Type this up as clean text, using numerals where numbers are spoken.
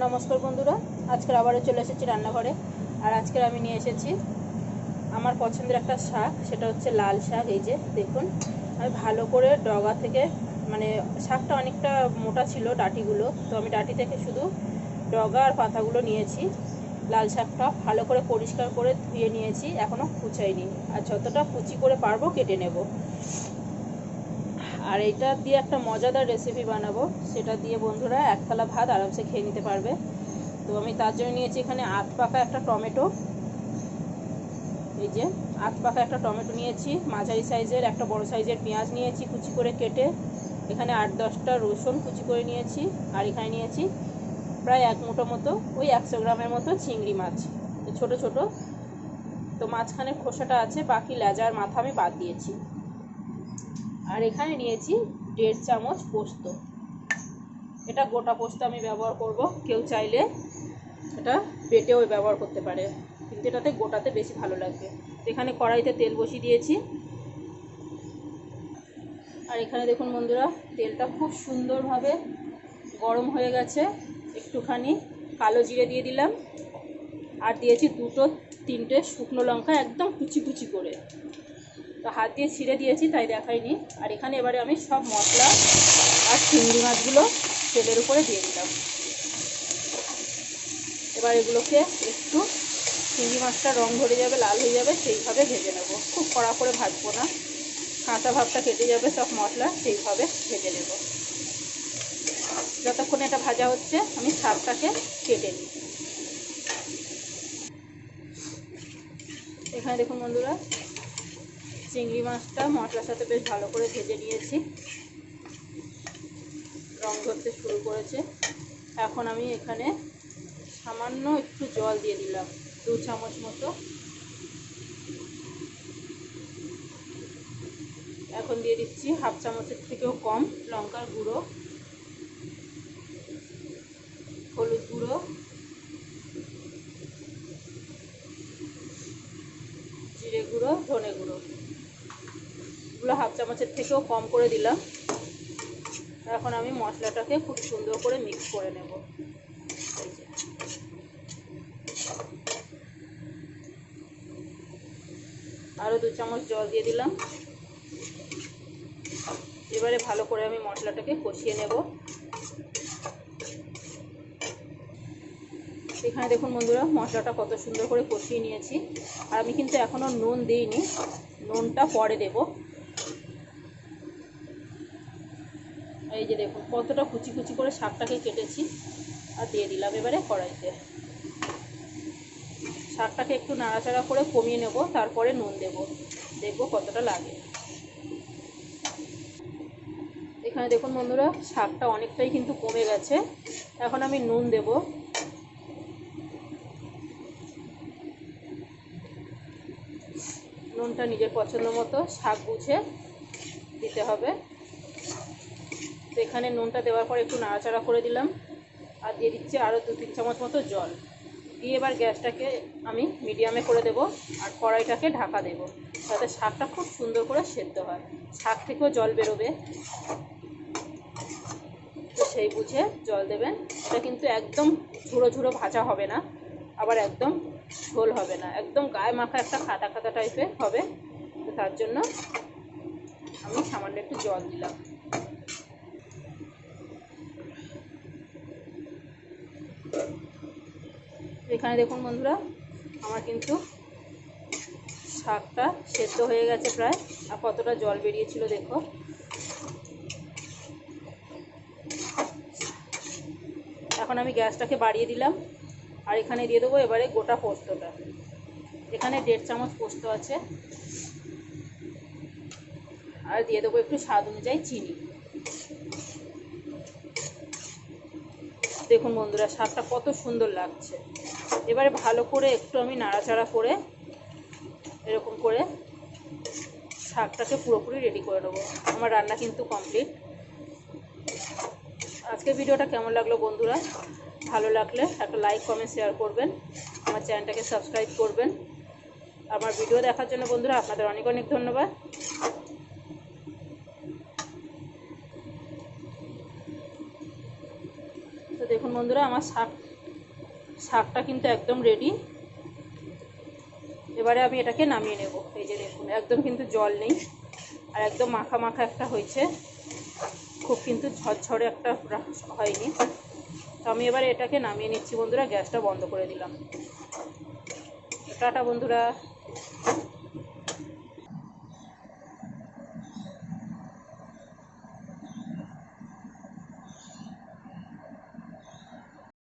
নমস্কার বন্ধুরা, আজকে আবারও চলে এসেছি রান্নাঘরে। আর আজকে আমি নিয়ে এসেছি আমার পছন্দের একটা শাক, সেটা হচ্ছে লাল শাক। এই যে দেখুন, আমি ভালো করে ডগা থেকে, মানে শাকটা অনেকটা মোটা ছিল ডাঁটিগুলো, তো আমি ডাঁটি থেকে শুধু ডগা আর পাতাগুলো নিয়েছি। লাল শাকটা ভালো করে পরিষ্কার করে ধুয়ে নিয়েছি, এখনও কুচাইনি, আর যতটা কুচি করে পারবো কেটে নেব। আর এইটা দিয়ে একটা মজাদার রেসিপি বানাবো, সেটা দিয়ে বন্ধুরা এক থালা ভাত আরামসে খেয়ে নিতে পারবে। তো আমি তার জন্য নিয়েছি এখানে আধ পাকা একটা টমেটো। এই যে আধ পাকা একটা টমেটো নিয়েছি, মাঝারি সাইজের একটা বড় সাইজের পেঁয়াজ নিয়েছি কুচি করে কেটে, এখানে 8-10টা রসুন কুচি করে নিয়েছি, আর এখানে নিয়েছি প্রায় 1 মুঠো মতো, ওই 100 গ্রামের মতো চিংড়ি মাছ, ছোট ছোট। তো মাঝখানে খোসাটা আছে, বাকি লেজার মাথা আমি বাদ দিয়েছি। আর এখানে নিয়েছি 1.5 চামচ পোস্ত। এটা গোটা পোস্ত আমি ব্যবহার করব, কেউ চাইলে এটা বেটেও ব্যবহার করতে পারে, কিন্তু এটাতে গোটাতে বেশি ভালো লাগবে। এখানে কড়াইতে তেল বসিয়ে দিয়েছি, আর এখানে দেখুন বন্ধুরা, তেলটা খুব সুন্দরভাবে গরম হয়ে গেছে। একটুখানি কালো জিরে দিয়ে দিলাম, আর দিয়েছি 2-3টে শুকনো লঙ্কা একদম কুচি কুচি করে, তো হাত দিয়ে ছিঁড়ে দিয়েছি তাই দেখাইনি। আর এখানে এবারে আমি সব মশলা আর চিংড়ি মাছগুলো তেলের উপরে দিয়ে দিলাম। এবার এগুলোকে একটু, চিংড়ি মাছটা রং ধরে যাবে, লাল হয়ে যাবে, সেইভাবে ভেজে নেব। খুব কড়া করে ভাজবো না, কাঁচা ভাবটা কেটে যাবে সব মশলা, সেইভাবে ভেজে নেব। যতক্ষণ এটা ভাজা হচ্ছে আমি শাকটাকে কেটে নিই। এখানে দেখুন বন্ধুরা, চিংড়ি মাছটা মশলার সাথে বেশ ভালো করে ভেজে নিয়েছি, রং ধরতে শুরু করেছে। এখন আমি এখানে সামান্য একটু জল দিয়ে দিলাম, 2 চামচ মতো। এখন দিয়ে দিচ্ছি 1/2 চামচের থেকেও কম লঙ্কার গুঁড়ো, হলুদ গুঁড়ো, জিরে গুঁড়ো, ধনে গুঁড়ো, এগুলো 1/2 চামচের থেকেও কম করে দিলাম। এখন আমি মশলাটাকে খুব সুন্দর করে মিক্স করে নেব। আরও 2 চামচ জল দিয়ে দিলাম। এবারে ভালো করে আমি মশলাটাকে কষিয়ে নেব। এখানে দেখুন বন্ধুরা, মশলাটা কত সুন্দর করে কষিয়ে নিয়েছি। আর আমি কিন্তু এখনও নুন দিইনি, নুনটা পরে দেব। এই যে দেখুন কতটা কুচি কুচি করে শাকটাকে কেটেছি, আর দিয়ে দিলাম এবারে কড়াইতে। শাকটাকে একটু নাড়াচাড়া করে কমিয়ে নেব, তারপরে নুন দেব, দেখব কতটা লাগে। এখানে দেখুন বন্ধুরা, শাকটা অনেকটাই কিন্তু কমে গেছে। এখন আমি নুন দেব। নুনটা নিজের পছন্দ মতো শাক বুঝে দিতে হবে। তো এখানে নুনটা দেওয়ার পর একটু নাড়াচাড়া করে দিলাম, আর দিয়ে দিচ্ছি আরও 2-3 চামচ মতো জল দিয়ে। এবার গ্যাসটাকে আমি মিডিয়ামে করে দেব, আর কড়াইটাকে ঢাকা দেব, যাতে শাকটা খুব সুন্দর করে সেদ্ধ হয়। শাক থেকেও জল বেরোবে, তো সেই বুঝে জল দেবেন। এটা কিন্তু একদম ঝুড়ো ঝুড়ো ভাজা হবে না, আবার একদম ঝোল হবে না, একদম গায়ে মাখা একটা খাটা খাটা টাইপের হবে। তো তার জন্য আমি সামান্য একটু জল দিলাম। এখানে দেখুন বন্ধুরা, আমার কিন্তু শাকটা সেদ্ধ হয়ে গেছে প্রায়, আর কতটা জল বেরিয়েছিল দেখো। এখন আমি গ্যাসটাকে বাড়িয়ে দিলাম, আর এখানে দিয়ে দেবো এবারে গোটা পোস্তটা। এখানে 1.5 চামচ পোস্ত আছে, আর দিয়ে দেবো একটু স্বাদ অনুযায়ী চিনি। দেখুন বন্ধুরা, শাকটা কত সুন্দর লাগছে। এবারে ভালো করে একটু আমি নাড়াচাড়া করে এরকম করে শাকটাকে পুরোপুরি রেডি করে নেবো। আমার রান্না কিন্তু কমপ্লিট। আজকের ভিডিওটা কেমন লাগলো বন্ধুরা? ভালো লাগলে একটা লাইক, কমেন্ট, শেয়ার করবেন। আমার চ্যানেলটাকে সাবস্ক্রাইব করবেন। আমার ভিডিও দেখার জন্য বন্ধুরা আপনাদের অনেক অনেক ধন্যবাদ। তো দেখুন বন্ধুরা, আমার শাকটা কিন্তু একদম রেডি। এবারে আমি এটাকে নামিয়ে নেব। এই যে দেখুন, একদম কিন্তু জল নেই, আর একদম মাখা মাখা একটা হয়েছে, খুব কিন্তু ঝরঝরে একটা হয়নি। তো আমি এবারে এটাকে নামিয়ে নিচ্ছি বন্ধুরা, গ্যাসটা বন্ধ করে দিলাম। টাটা বন্ধুরা।